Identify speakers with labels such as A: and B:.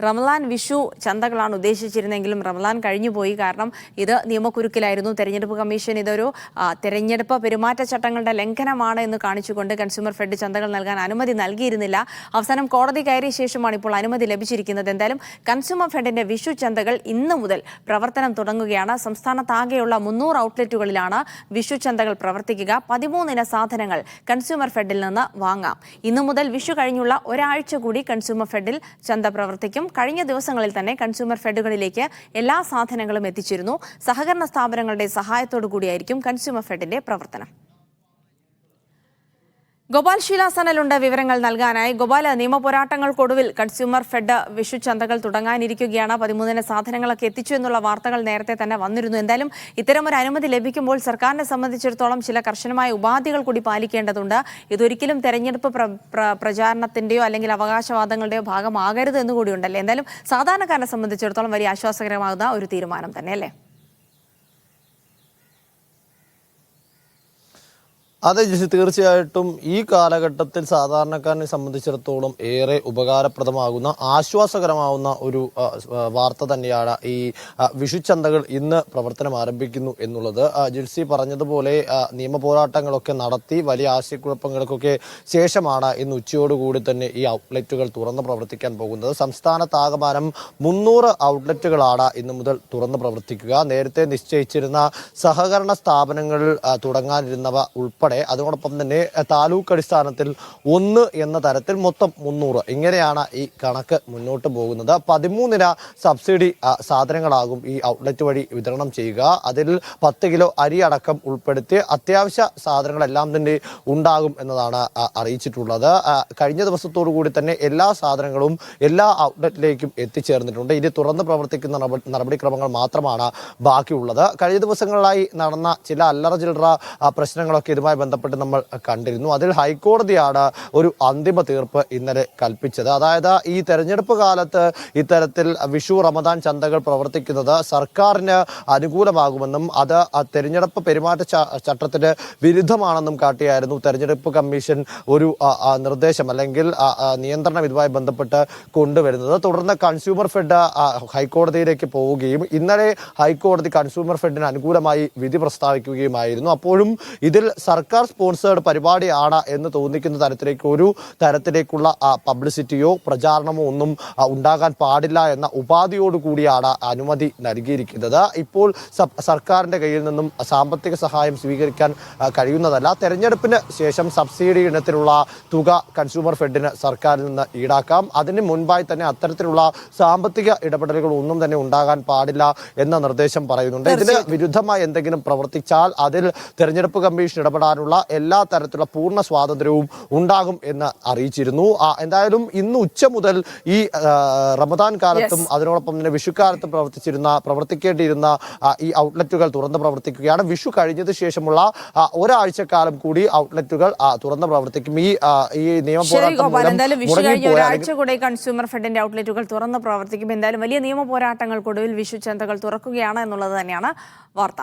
A: റമദാൻ വിഷു ചന്തകളാണ് ഉദ്ദേശിച്ചിരുന്നെങ്കിലും റമദാൻ കഴിഞ്ഞുപോയി. കാരണം ഇത് നിയമക്കുരുക്കിലായിരുന്നു. തെരഞ്ഞെടുപ്പ് കമ്മീഷൻ ഇതൊരു തെരഞ്ഞെടുപ്പ് പെരുമാറ്റച്ചട്ടങ്ങളുടെ ലംഘനമാണ് എന്ന് കാണിച്ചുകൊണ്ട് കൺസ്യൂമർ ഫെഡ് ചന്തകൾ നൽകാൻ അനുമതി നൽകിയിരുന്നില്ല. അവസാനം കോടതി കയറിയ ശേഷമാണ് ഇപ്പോൾ അനുമതി ലഭിച്ചിരിക്കുന്നത്. എന്തായാലും കൺസ്യൂമർ ഫെഡിന്റെ വിഷു ചന്തകൾ ഇന്ന് മുതൽ പ്രവർത്തനം തുടങ്ങുകയാണ്. സംസ്ഥാനത്താകെയുള്ള 300 ഔട്ട്ലെറ്റുകളിലാണ് വിഷു ചന്തകൾ പ്രവർത്തിക്കുക. 13 ഇന സാധനങ്ങൾ കൺസ്യൂമർ ഫെഡിൽ നിന്ന് വാങ്ങാം. ഇന്നു മുതൽ വിഷു കഴിഞ്ഞുള്ള ഒരാഴ്ച കൂടി കൺസ്യൂമർ ഫെഡിൽ ചന്ത പ്രവർത്തിക്കും. കഴിഞ്ഞ ദിവസങ്ങളിൽ തന്നെ കൺസ്യൂമർ ഫെഡുകളിലേക്ക് എല്ലാ സാധനങ്ങളും എത്തിച്ചിരുന്നു. സഹകരണ സ്ഥാപനങ്ങളുടെ സഹായത്തോടു കൂടിയായിരിക്കും കൺസ്യൂമർ ഫെഡിന്റെ പ്രവർത്തനം. ഗോപാൽ ശീലാസനലുണ്ട് വിവരങ്ങൾ നൽകാനായി. ഗോപാൽ, നിയമപോരാട്ടങ്ങൾക്കൊടുവിൽ കൺസ്യൂമർ ഫെഡ് വിഷു ചന്തകൾ തുടങ്ങാനിരിക്കുകയാണ്. 13 സാധനങ്ങളൊക്കെ എത്തിച്ചു എന്നുള്ള വാർത്തകൾ നേരത്തെ തന്നെ വന്നിരുന്നു. എന്തായാലും ഇത്തരമൊരു അനുമതി ലഭിക്കുമ്പോൾ സർക്കാരിനെ സംബന്ധിച്ചിടത്തോളം ചില കർശനമായ ഉപാധികൾ കൂടി പാലിക്കേണ്ടതുണ്ട്. ഇതൊരിക്കലും തെരഞ്ഞെടുപ്പ് പ്രചാരണത്തിന്റെയോ അല്ലെങ്കിൽ അവകാശവാദങ്ങളുടെയോ ഭാഗമാകരുത് എന്നുകൂടിയുണ്ടല്ലേ. എന്തായാലും സാധാരണക്കാരനെ സംബന്ധിച്ചിടത്തോളം വലിയ ആശ്വാസകരമാകുന്ന ഒരു തീരുമാനം തന്നെ അല്ലേ?
B: അതെ ജിസി, തീർച്ചയായിട്ടും ഈ കാലഘട്ടത്തിൽ സാധാരണക്കാരനെ സംബന്ധിച്ചിടത്തോളം ഏറെ ഉപകാരപ്രദമാകുന്ന ആശ്വാസകരമാവുന്ന ഒരു വാർത്ത തന്നെയാണ് ഈ വിഷുച്ചന്തകൾ ഇന്ന് പ്രവർത്തനം ആരംഭിക്കുന്നു എന്നുള്ളത്. ജിൽസി പറഞ്ഞതുപോലെ നിയമപോരാട്ടങ്ങളൊക്കെ നടത്തി വലിയ ആശയക്കുഴപ്പങ്ങൾക്കൊക്കെ ശേഷമാണ് ഇന്ന് ഉച്ചയോടുകൂടി തന്നെ ഈ ഔട്ട്ലെറ്റുകൾ തുറന്ന് പ്രവർത്തിക്കാൻ പോകുന്നത്. സംസ്ഥാനത്താകമാനം 300 ഔട്ട്ലെറ്റുകളാണ് ഇന്നു മുതൽ തുറന്ന് പ്രവർത്തിക്കുക. നേരത്തെ നിശ്ചയിച്ചിരുന്ന സഹകരണ സ്ഥാപനങ്ങൾ തുടങ്ങാനിരുന്നവ ഉൾപ്പെടെ അതോടൊപ്പം തന്നെ താലൂക്ക് അടിസ്ഥാനത്തിൽ 1 എന്ന തരത്തിൽ മൊത്തം 300 ഇങ്ങനെയാണ് ഈ കണക്ക് മുന്നോട്ട് പോകുന്നത്. 13 ഇന സബ്സിഡി സാധനങ്ങളാകും ഈ ഔട്ട്ലെറ്റ് വഴി വിതരണം ചെയ്യുക. അതിൽ 10 കിലോ അരി അടക്കം ഉൾപ്പെടുത്തി അത്യാവശ്യ സാധനങ്ങളെല്ലാം തന്നെ ഉണ്ടാകും എന്നതാണ് അറിയിച്ചിട്ടുള്ളത്. കഴിഞ്ഞ ദിവസത്തോടു കൂടി തന്നെ എല്ലാ സാധനങ്ങളും എല്ലാ ഔട്ട്ലെറ്റിലേക്കും എത്തിച്ചേർന്നിട്ടുണ്ട്. ഇനി തുറന്ന് പ്രവർത്തിക്കുന്ന നടപടിക്രമങ്ങൾ മാത്രമാണ് ബാക്കിയുള്ളത്. കഴിഞ്ഞ ദിവസങ്ങളിലായി നടന്ന ചില അല്ലറ ചില്ലറ പ്രശ്നങ്ങളൊക്കെ ഇതുമായി ബന്ധപ്പെട്ട് നമ്മൾ കണ്ടിരുന്നു. അതിൽ ഹൈക്കോടതിയാണ് ഒരു അന്തിമ തീർപ്പ് ഇന്നലെ കൽപ്പിച്ചത്. അതായത് ഈ തെരഞ്ഞെടുപ്പ് കാലത്ത് ഇത്തരത്തിൽ വിഷു റമദാൻ ചന്തകൾ പ്രവർത്തിക്കുന്നത് സർക്കാരിന് അനുകൂലമാകുമെന്നും അത് തെരഞ്ഞെടുപ്പ് പെരുമാറ്റച്ചട്ടത്തിന് വിരുദ്ധമാണെന്നും കാട്ടിയായിരുന്നു തെരഞ്ഞെടുപ്പ് കമ്മീഷൻ ഒരു നിർദ്ദേശം അല്ലെങ്കിൽ നിയന്ത്രണം ഇതുമായി ബന്ധപ്പെട്ട് കൊണ്ടുവരുന്നത്. തുടർന്ന് കൺസ്യൂമർ ഫെഡ് ഹൈക്കോടതിയിലേക്ക് പോവുകയും ഇന്നലെ ഹൈക്കോടതി കൺസ്യൂമർ ഫെഡിന് അനുകൂലമായി വിധി പ്രസ്താവിക്കുകയുമായിരുന്നു. അപ്പോഴും ഇതിൽ സർക്കാർ സ്പോൺസേർഡ് പരിപാടിയാണ് എന്ന് തോന്നിക്കുന്ന തരത്തിലേക്കുള്ള പബ്ലിസിറ്റിയോ പ്രചാരണമോ ഒന്നും ഉണ്ടാകാൻ പാടില്ല എന്ന ഉപാധിയോട് കൂടിയാണ് അനുമതി നൽകിയിരിക്കുന്നത്. ഇപ്പോൾ സർക്കാരിന്റെ കയ്യിൽ നിന്നും സാമ്പത്തിക സഹായം സ്വീകരിക്കാൻ കഴിയുന്നതല്ല. തെരഞ്ഞെടുപ്പിന് ശേഷം സബ്സിഡി ഇനത്തിലുള്ള തുക കൺസ്യൂമർ ഫെഡിന് സർക്കാരിൽ നിന്ന് ഈടാക്കാം. അതിന് മുൻപായി തന്നെ അത്തരത്തിലുള്ള സാമ്പത്തിക ഇടപെടലുകൾ ഒന്നും തന്നെ ഉണ്ടാകാൻ പാടില്ല എന്ന നിർദ്ദേശം പറയുന്നുണ്ട്. ഇതിന് വിരുദ്ധമായി എന്തെങ്കിലും പ്രവർത്തിച്ചാൽ അതിൽ തെരഞ്ഞെടുപ്പ് കമ്മീഷൻ ഇടപെടാനുള്ള എല്ലാ തരത്തിലുള്ള പൂർണ്ണ സ്വാതന്ത്ര്യവും ഉണ്ടാകും എന്ന് അറിയിച്ചിരുന്നു. എന്തായാലും ഇന്ന് ഉച്ച മുതൽ ഈ റമദാൻ കാലത്തും അതിനോടൊപ്പം തന്നെ വിഷുക്കാലത്തും പ്രവർത്തിക്കേണ്ടിയിരുന്ന ഈ ഔട്ട്ലെറ്റുകൾ തുറന്ന് പ്രവർത്തിക്കുകയാണ്. വിഷു കഴിഞ്ഞതിന് ശേഷമുള്ള ഒരാഴ്ചക്കാലം കൂടി ഔട്ട്ലെറ്റുകൾ തുറന്ന് പ്രവർത്തിക്കും. ഈ
A: നിയമപോരാട്ടം കൺസ്യൂമർ ഫെഡിന്റെ ഔട്ട്ലെറ്റുകൾ തുറന്ന് പ്രവർത്തിക്കും. എന്തായാലും വലിയ നിയമപോരാട്ടങ്ങൾക്കൊടുവിൽ വിഷു ചന്തകൾ തുറക്കുകയാണ് എന്നുള്ളത് തന്നെയാണ് വാർത്ത.